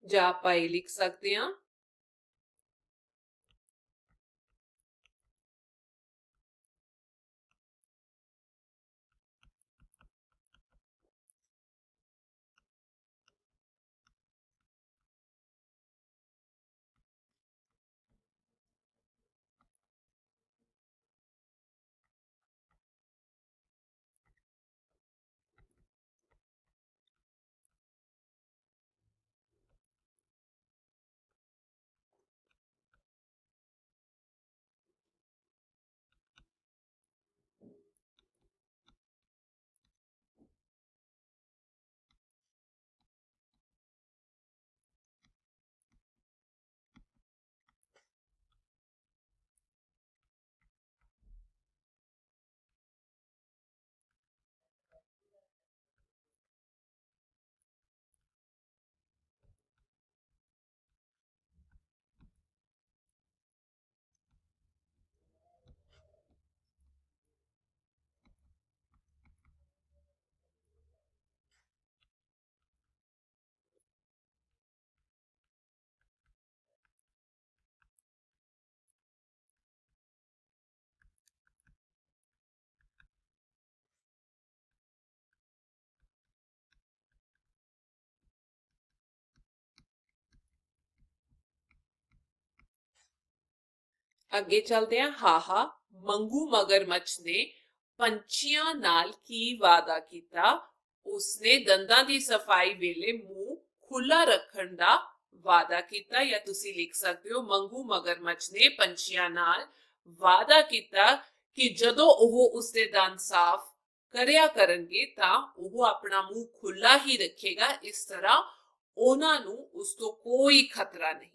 ਜਾਂ ਆਪਾਂ ਇਹ ਲਿਖ ਸਕਦੇ ਹਾਂ, ਅੱਗੇ ਚੱਲਦੇ ਹਾਂ। ਹਾਹਾ, ਮੰਗੂ ਮਗਰਮੱਛ ਨੇ ਪੰਛੀਆਂ ਨਾਲ ਕੀ ਵਾਅਦਾ ਕੀਤਾ? ਉਸਨੇ ਦੰਦਾਂ ਦੀ ਸਫਾਈ ਵੇਲੇ ਮੂੰਹ ਖੁੱਲਾ ਰੱਖਣ ਦਾ ਵਾਅਦਾ ਕੀਤਾ। ਜਾਂ ਤੁਸੀਂ ਲਿਖ ਸਕਦੇ ਹੋ, ਮੰਗੂ ਮਗਰਮੱਛ ਨੇ ਪੰਛੀਆਂ ਨਾਲ ਵਾਅਦਾ ਕੀਤਾ ਕਿ ਜਦੋਂ ਉਹ ਉਸਦੇ ਦੰਦ ਸਾਫ਼ ਕਰਿਆ ਕਰਨਗੇ ਤਾਂ ਉਹ ਆਪਣਾ ਮੂੰਹ ਖੁੱਲਾ ਹੀ ਰੱਖੇਗਾ। ਇਸ ਤਰ੍ਹਾਂ ਉਹਨਾਂ ਨੂੰ ਉਸ ਤੋਂ ਕੋਈ ਖਤਰਾ ਨਹੀਂ।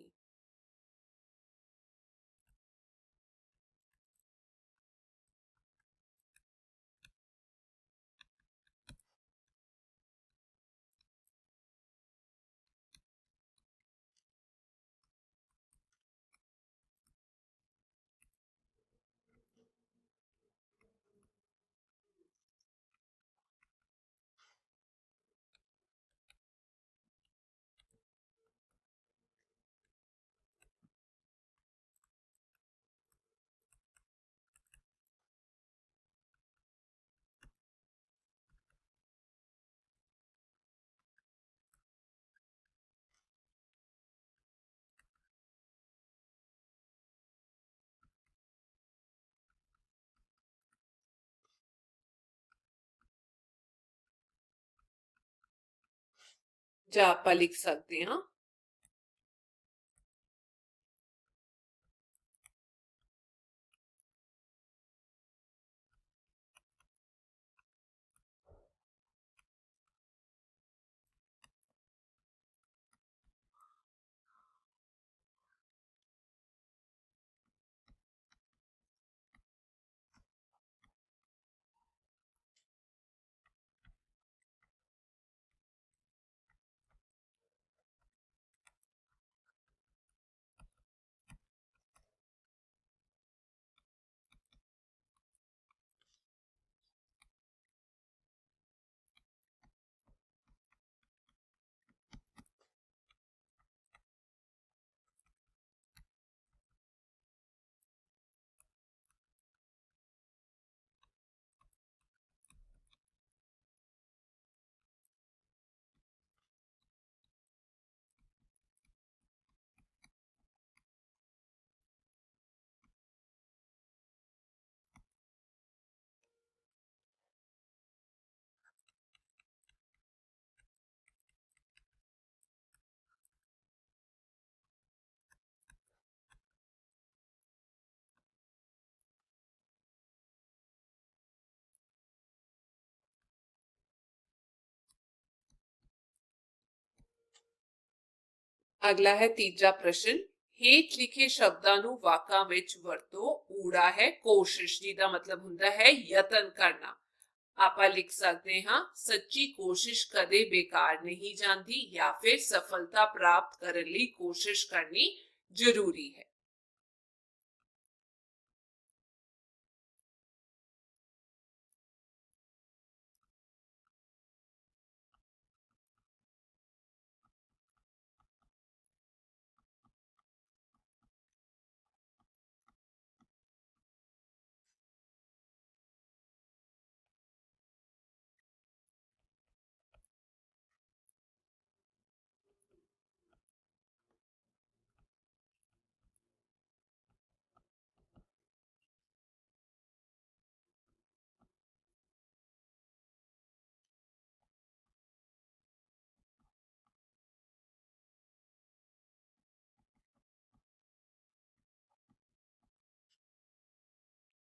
ਜਾਂ ਆਪਾਂ ਲਿਖ ਸਕਦੇ ਹਾਂ, ਅਗਲਾ ਹੈ ਤੀਜਾ ਪ੍ਰਸ਼ਨ। ਹੇਠ ਲਿਖੇ ਸ਼ਬਦਾਂ ਨੂੰ ਵਾਕਾਂ ਵਿੱਚ ਵਰਤੋ। ਊੜਾ ਹੈ ਕੋਸ਼ਿਸ਼, ਜਿਹਦਾ ਮਤਲਬ ਹੁੰਦਾ ਹੈ ਯਤਨ ਕਰਨਾ। ਆਪਾਂ ਲਿਖ ਸਕਦੇ ਹਾਂ, ਸੱਚੀ ਕੋਸ਼ਿਸ਼ ਕਦੇ ਬੇਕਾਰ ਨਹੀਂ ਜਾਂਦੀ, ਜਾਂ ਫਿਰ ਸਫਲਤਾ ਪ੍ਰਾਪਤ ਕਰਨ ਲਈ ਕੋਸ਼ਿਸ਼ ਕਰਨੀ ਜ਼ਰੂਰੀ ਹੈ।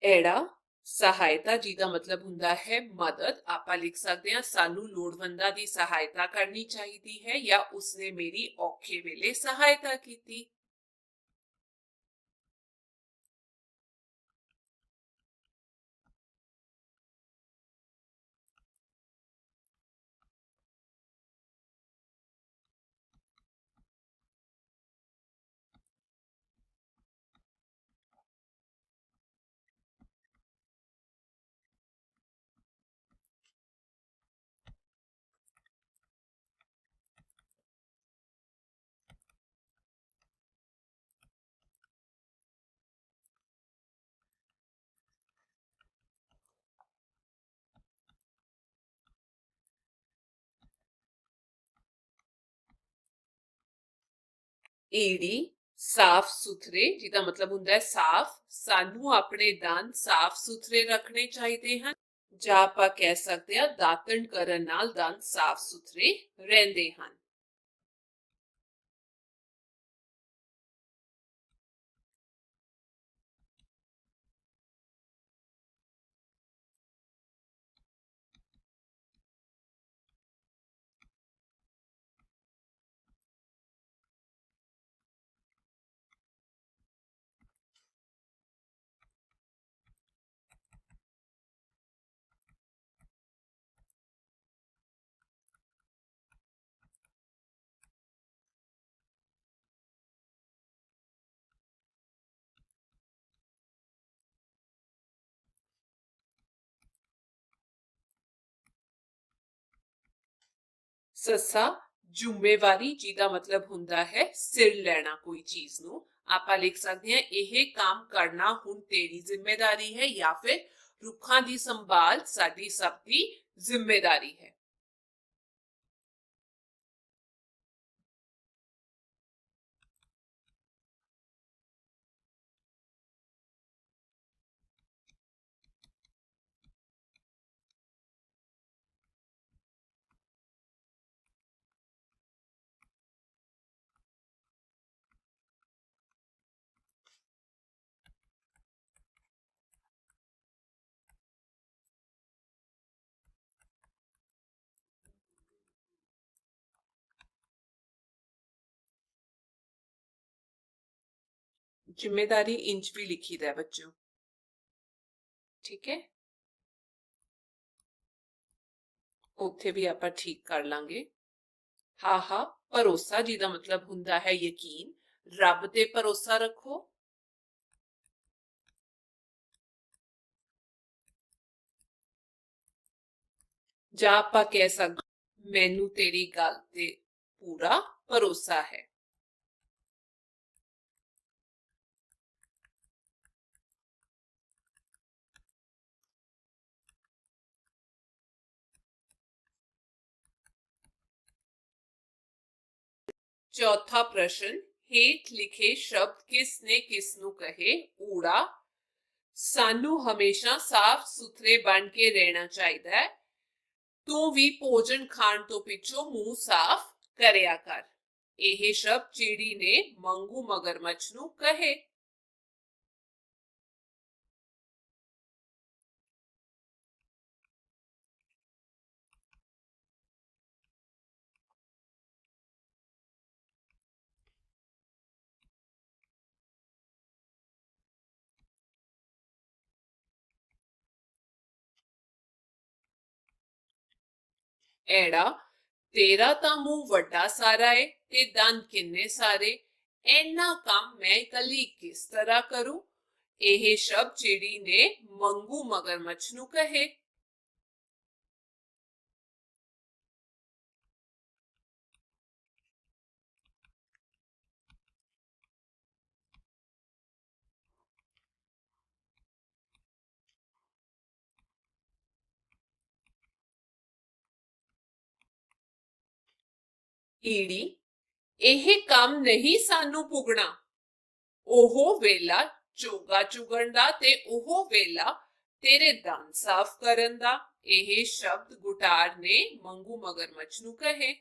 ਐੜਾ ਸਹਾਇਤਾ, ਜਿਹਦਾ ਮਤਲਬ ਹੁੰਦਾ ਹੈ ਮਦਦ। ਆਪਾਂ ਲਿਖ ਸਕਦੇ ਹਾਂ, ਸਾਨੂੰ ਲੋੜਵੰਦਾਂ ਦੀ ਸਹਾਇਤਾ ਕਰਨੀ ਚਾਹੀਦੀ ਹੈ, ਜਾਂ ਉਸਨੇ ਮੇਰੀ ਔਖੇ ਵੇਲੇ ਸਹਾਇਤਾ ਕੀਤੀ। ਈੜੀ ਸਾਫ਼ ਸੁਥਰੇ ਜਿਹਦਾ ਮਤਲਬ ਹੁੰਦਾ ਹੈ ਸਾਫ਼, ਸਾਨੂੰ ਆਪਣੇ ਦੰਦ ਸਾਫ਼ ਸੁਥਰੇ ਰੱਖਣੇ ਚਾਹੀਦੇ ਹਨ। ਜਾਂ ਆਪਾਂ ਕਹਿ ਸਕਦੇ ਹਾਂ ਦਾਤਣ ਕਰਨ ਨਾਲ ਦੰਦ ਸਾਫ਼ ਸੁਥਰੇ ਰਹਿੰਦੇ ਹਨ। ਸੱਸਾ ਜ਼ਿੰਮੇਵਾਰੀ ਜਿਹਦਾ ਮਤਲਬ ਹੁੰਦਾ ਹੈ ਸਿਰ ਲੈਣਾ ਕੋਈ ਚੀਜ਼ ਨੂੰ। ਆਪਾਂ ਲਿਖ ਸਕਦੇ ਹਾਂ ਇਹ ਕੰਮ ਕਰਨਾ ਹੁਣ ਤੇਰੀ ਜ਼ਿੰਮੇਵਾਰੀ ਹੈ, ਜਾਂ ਫਿਰ ਰੁੱਖਾਂ ਦੀ ਸੰਭਾਲ ਸਾਡੀ ਸਭ ਦੀ ਜ਼ਿੰਮੇਵਾਰੀ ਹੈ। ਜ਼ਿੰਮੇਵਾਰੀ ਇੰਚ ਵੀ ਲਿਖੀਦਾ ਹੈ ਬੱਚਿਓ, ਠੀਕ ਹੈ। ਉੱਥੇ ਵੀ ਆਪਾਂ ਠੀਕ ਕਰ ਲਾਂਗੇ। ਹਾਂ, ਭਰੋਸਾ ਜਿਹਦਾ ਮਤਲਬ ਹੁੰਦਾ ਹੈ ਯਕੀਨ, ਰੱਬ ਤੇ ਭਰੋਸਾ ਰੱਖੋ। ਜਾਂ ਆਪਾਂ ਕਹਿ ਸਕਦੇ ਮੈਨੂੰ ਤੇਰੀ ਗੱਲ ਤੇ ਪੂਰਾ ਭਰੋਸਾ ਹੈ। चौथा प्रश्न, हेठ लिखे शब्द किसने किसनू कहे। ऊड़ा, सानू हमेशा साफ सुथरे बन के रहना चाहिए, तू भी भोजन खाण तो पिछो मुंह साफ करया कर। यह शब्द चिड़ी ने मंगू मगरमच्छ नू कहे। ਐੜਾ, ਤੇਰਾ ਤਾਂ ਮੂੰਹ ਵੱਡਾ ਸਾਰਾ ਏ ਤੇ ਦੰਦ ਕਿੰਨੇ ਸਾਰੇ, ਇੰਨਾ ਕੰਮ ਮੈਂ ਇਕੱਲੀ ਕਿਸ ਤਰ੍ਹਾਂ ਕਰੂੰ। ਇਹ ਸ਼ਬਦ ਚਿੜੀ ਨੇ ਮੰਗੂ ਮਗਰਮੱਛ ਨੂੰ ਕਹੇ। ਈੜੀ, ਇਹ ਕੰਮ ਨਹੀਂ ਸਾਨੂੰ ਪੁੱਗਣਾ। ਉਹ ਵੇਲਾ ਚੋਗਾ ਚੁਗਣ ਦਾ ਤੇ ਉਹ ਵੇਲਾ ਤੇਰੇ ਦੰਦ ਸਾਫ਼ ਕਰਨ ਦਾ। ਇਹ ਸ਼ਬਦ ਗੁਟਾਰ ਨੇ ਮੰਗੂ ਮਗਰਮੱਛ ਨੂੰ ਕਹੇ।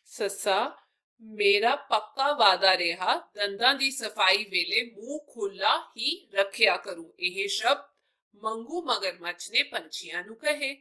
ਸੱਸਾ, ਮੇਰਾ ਪੱਕਾ ਵਾਦਾ ਰਿਹਾ ਦੰਦਾਂ ਦੀ ਸਫਾਈ ਵੇਲੇ ਮੂੰਹ ਖੁੱਲਾ ਹੀ ਰੱਖਿਆ ਕਰੂ। ਇਹ ਸ਼ਬਦ ਮੰਗੂ ਮਗਰਮੱਛ ਨੇ ਪੰਛੀਆਂ ਨੂੰ ਕਹੇ।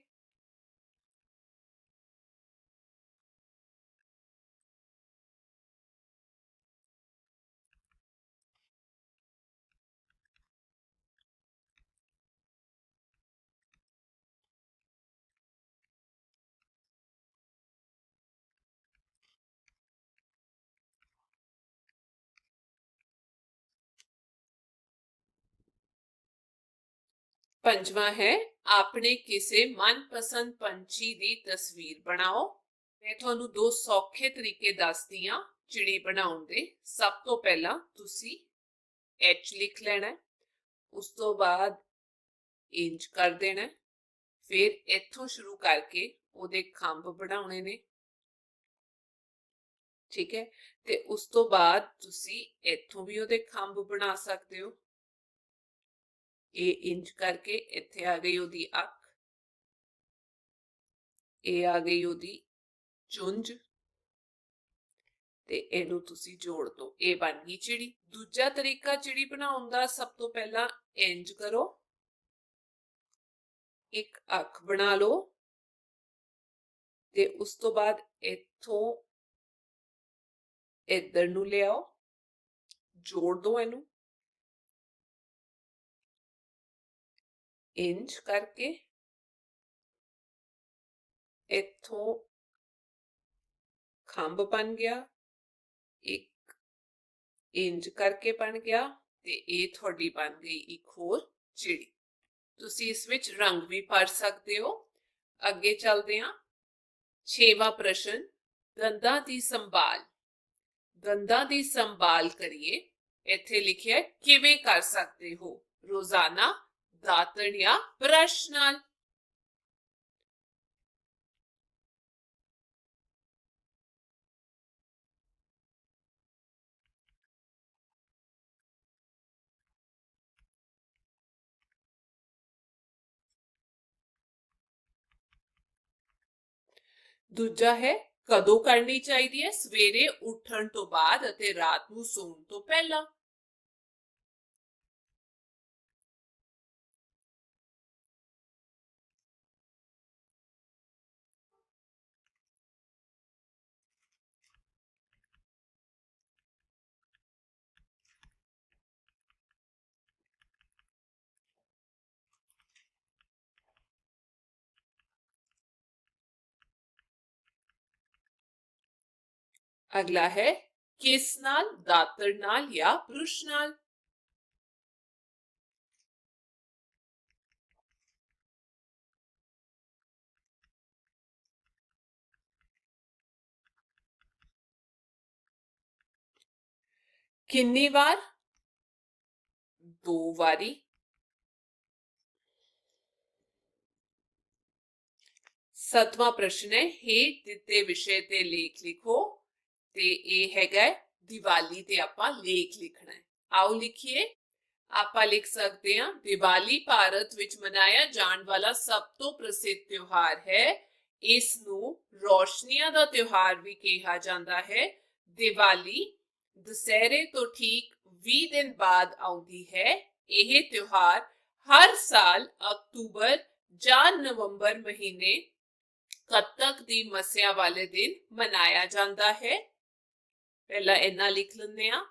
ਪੰਜਵਾਂ ਹੈ ਆਪਣੇ ਕਿਸੇ ਮਨਪਸੰਦ ਪੰਛੀ ਦੀ ਤਸਵੀਰ ਬਣਾਓ। ਮੈਂ ਤੁਹਾਨੂੰ ਦੋ ਸੌਖੇ ਤਰੀਕੇ ਦੱਸਦੀ ਹਾਂ ਚਿੜੀ ਬਣਾਉਣ ਦੇ। ਸਭ ਤੋਂ ਪਹਿਲਾਂ ਤੁਸੀਂ ਐਚ ਲਿਖ ਲੈਣਾ, ਉਸ ਤੋਂ ਬਾਅਦ ਇੰਚ ਕਰ ਦੇਣਾ, ਫਿਰ ਇੱਥੋਂ ਸ਼ੁਰੂ ਕਰਕੇ ਉਹਦੇ ਖੰਭ ਬਣਾਉਣੇ ਨੇ, ਠੀਕ ਹੈ। ਤੇ ਉਸ ਤੋਂ ਬਾਅਦ ਤੁਸੀਂ ਇੱਥੋਂ ਵੀ ਉਹਦੇ ਖੰਭ ਬਣਾ ਸਕਦੇ ਹੋ। ਇਹ ਇੰਚ ਕਰਕੇ ਇੱਥੇ ਆ ਗਈ ਉਹਦੀ ਅੱਖ, ਇਹ ਆ ਗਈ ਉਹਦੀ ਚੁੰਝ, ਤੇ ਇਹਨੂੰ ਤੁਸੀਂ ਜੋੜ ਦੋ, ਇਹ ਬਣ ਗਈ ਚਿੜੀ। ਦੂਜਾ ਤਰੀਕਾ ਚਿੜੀ ਬਣਾਉਣ ਦਾ, ਸਭ ਤੋਂ ਪਹਿਲਾਂ ਇੰਜ ਕਰੋ, ਇੱਕ ਅੱਖ ਬਣਾ ਲਓ, ਤੇ ਉਸ ਤੋਂ ਬਾਅਦ ਇੱਥੋਂ ਇੱਧਰ ਨੂੰ ਲਿਆਓ, ਜੋੜ ਦੋ ਇਹਨੂੰ ਇੰਚ ਕਰਕੇ, ਇੱਥੋਂ ਖੰਭ ਬਣ ਗਿਆ, ਇੱਕ ਇੰਚ ਕਰਕੇ ਬਣ ਗਿਆ, ਤੇ ਇਹ ਤੁਹਾਡੀ ਬਣ ਗਈ ਇੱਕ ਹੋਰ ਚਿੜੀ। ਤੁਸੀਂ ਇਸ ਵਿੱਚ ਰੰਗ ਵੀ ਭਰ ਸਕਦੇ ਹੋ। ਅੱਗੇ ਚੱਲਦੇ ਹਾਂ। 6ਵਾਂ ਪ੍ਰਸ਼ਨ, ਦੰਦਾਂ ਦੀ ਸੰਭਾਲ। ਦੰਦਾਂ ਦੀ ਸੰਭਾਲ ਕਰੀਏ, ਇੱਥੇ ਲਿਖਿਆ ਕਿਵੇਂ ਕਰ ਸਕਦੇ ਹੋ? ਰੋਜ਼ਾਨਾ, ਦਾਤਣ ਜਾਂ ਬਰਸ਼ ਨਾਲ। ਦੂਜਾ ਹੈ ਕਦੋਂ ਕਰਨੀ ਚਾਹੀਦੀ ਹੈ? ਸਵੇਰੇ ਉੱਠਣ ਤੋਂ ਬਾਅਦ ਅਤੇ ਰਾਤ ਨੂੰ ਸੌਣ ਤੋਂ ਪਹਿਲਾਂ। ਅਗਲਾ ਹੈ ਕਿਸ ਨਾਲ? ਦਾਤਰ ਨਾਲ ਜਾਂ ਬੁਰਸ਼ ਨਾਲ। ਕਿੰਨੀ ਵਾਰ? 2 ਵਾਰੀ। ਸੱਤਵਾਂ ਪ੍ਰਸ਼ਨ ਹੈ ਹੇਠ ਦਿੱਤੇ ਵਿਸ਼ੇ ਤੇ ਲੇਖ ਲਿਖੋ, ਤੇ ਇਹ ਹੈਗਾ ਦੀਵਾਲੀ ਤੇ ਆਪਾਂ ਲੇਖ ਲਿਖਣਾ ਹੈ। ਆਓ ਲਿਖੀਏ। ਆਪਾਂ ਲਿਖ ਸਕਦੇ ਹਾਂ ਦੀਵਾਲੀ ਭਾਰਤ ਵਿੱਚ ਮਨਾਇਆ ਜਾਣ ਵਾਲਾ ਸਭ ਤੋਂ ਪ੍ਰਸਿੱਧ ਤਿਉਹਾਰ ਹੈ। ਇਸ ਨੂੰ ਰੋਸ਼ਨੀਆਂ ਦਾ ਤਿਉਹਾਰ ਵੀ ਕਿਹਾ ਜਾਂਦਾ ਹੈ। ਦੀਵਾਲੀ ਦੁਸਹਿਰੇ ਤੋਂ ਠੀਕ 20 ਦਿਨ ਬਾਅਦ ਆਉਂਦੀ ਹੈ। ਇਹ ਤਿਉਹਾਰ ਹਰ ਸਾਲ ਅਕਤੂਬਰ ਜਾਂ ਨਵੰਬਰ ਮਹੀਨੇ ਕੱਤਕ ਦੀ ਮੱਸਿਆ ਵਾਲੇ ਦਿਨ ਮਨਾਇਆ ਜਾਂਦਾ ਹੈ। ਪਹਿਲਾਂ ਇਹਨਾਂ ਲਿਖ ਲੈਂਦੇ ਹਾਂ।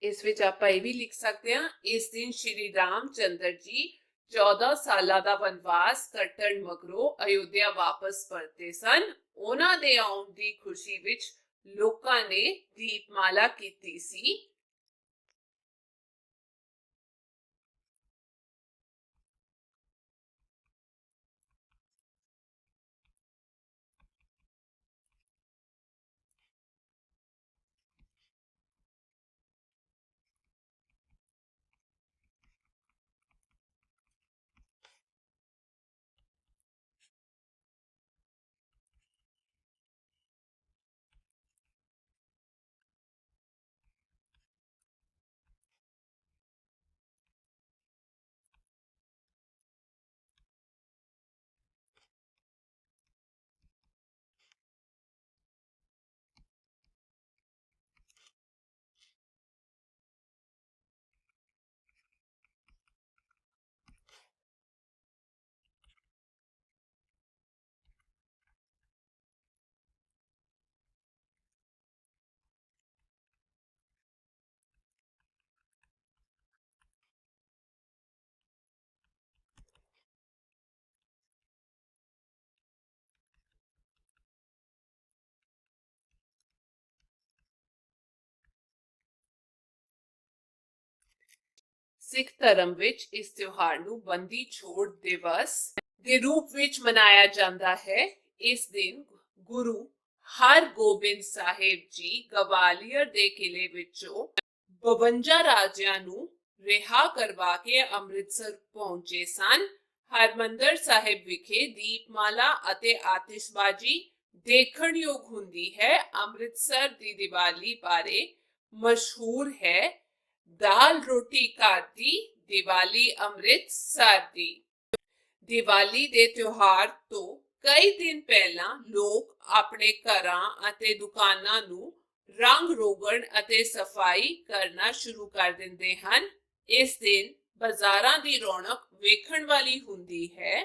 इस विच आपां इह वी लिख सकते हैं, इस दिन श्री राम चंद्र जी 14 साल का वनवास कट्टण मगरों अयोध्या वापस परते सन। उन्हां दे आउण दी खुशी विच लोकां ने दीपमाला कीती सी। सिख धर्म विच इस त्योहार नूं बंदी छोड़ दिवस दे रूप विच मनाया जाता है। इस दिन गुरु हरगोबिंद साहिब जी गवालियर दे किले विचों 52 राजियां नूं रिहा करवा के अमृतसर पहुंचे सन। हरमंदर साहिब विखे दीपमाला अते आतिशबाजी देखणयोग हुंदी है। अमृतसर दी दिवाली बारे मशहूर है, दाल रोटी घर दी दिवाली अमृतसर दी। दिवाली दे त्योहार तो कई दिन पहला लोग अपने घरां अते दुकानां नूं रंग रोगण अते सफाई करना शुरू कर दिंदे हन। इस दिन बाजारां दी रौनक वेखण वाली हुंदी है।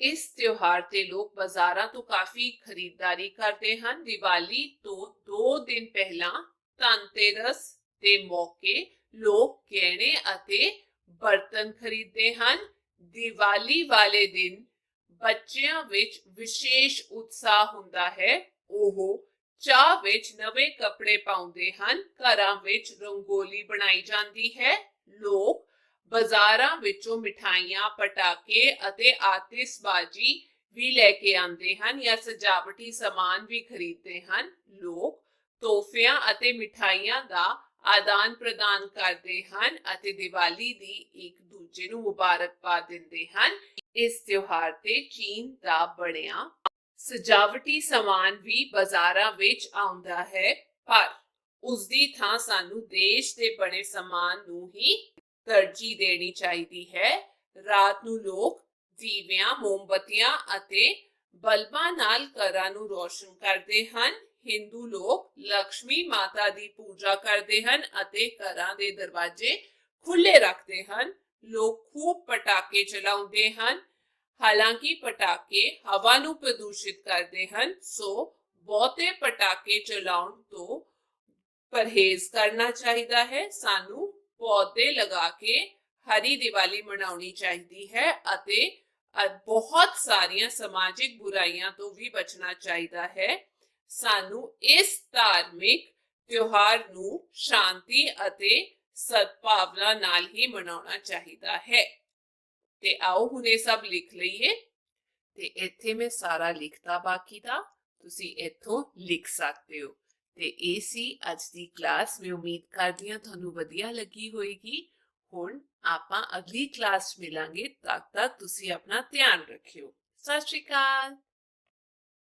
इस त्योहार ते लोग बाजारां तो काफी खरीदारी करते हैं। दिवाली तो 2 दिन पहला धनतेरस दे मौके लोग गहने अते बर्तन खरीदते हैं। दिवाली वाले दिन बच्चियां विच विशेष उत्साह हुंदा है। ओह चाह विच नवे कपड़े पाउंदे हन। घरां विच रंगोली बनाई जाती है। लोग बाजारां विचों मिठाइयां पटाके अते आतिशबाजी भी लेके आंदे हन या सजावटी सामान भी खरीदते हन। लोग तोहफियां अते मिठाइयां दा आदान प्रदान करते हन अते दिवाली दी एक दूजे नूं मुबारकबाद दिंदे हन। इस त्योहार ते चीन दा बणिया सजावटी सामान भी बाजारां विच आउंदा है, पर उस दी थां सानू देश दे बने सामान नूं ही तरजीह देनी चाहिदी है। रात नूं लोग दीवियां मोमबत्तियां अते बल्बां नाल घरां नूं रोशन करदे हन। हिंदू लोग लक्ष्मी माता दी पूजा करते हैं अते घरां दे दरवाजे खुले रखते हैं। लोग खूब पटाके चलाउंदे हैं। हालांकि पटाके हवा नूं प्रदूषित करते हैं, सो बहुते पटाके चलाउण तो परहेज करना चाहिदा है। सानू पौधे लगा के हरी दिवाली मनाउणी चाहिदी है अते बहुत सारियां समाजिक बुराइयां तो भी बचना चाहिदा है। सानू इस धार्मिक त्योहार नू शांति अते सद्भावना नाल ही मनाउणा चाहिदा है। ते आओ हुण ये सब लिख लईए। ते इत्थे मैं सारा लिखता बाकी दा, तुसी इत्थों लिख सकते हो। ते ਇਹ ਸੀ ਅੱਜ ਦੀ ਕਲਾਸ। ਮੈਂ ਉਮੀਦ ਕਰਦੀ ਹਾਂ ਤੁਹਾਨੂੰ ਵਧੀਆ ਲੱਗੀ ਹੋਏਗੀ। ਹੁਣ ਆਪਾਂ ਅਗਲੀ ਕਲਾਸ 'ਚ ਮਿਲਾਂਗੇ। ਤਦ ਤੱਕ ਤੁਸੀਂ ਆਪਣਾ ਧਿਆਨ ਰੱਖਿਓ। ਸਤਿ ਸ਼੍ਰੀ ਅਕਾਲ।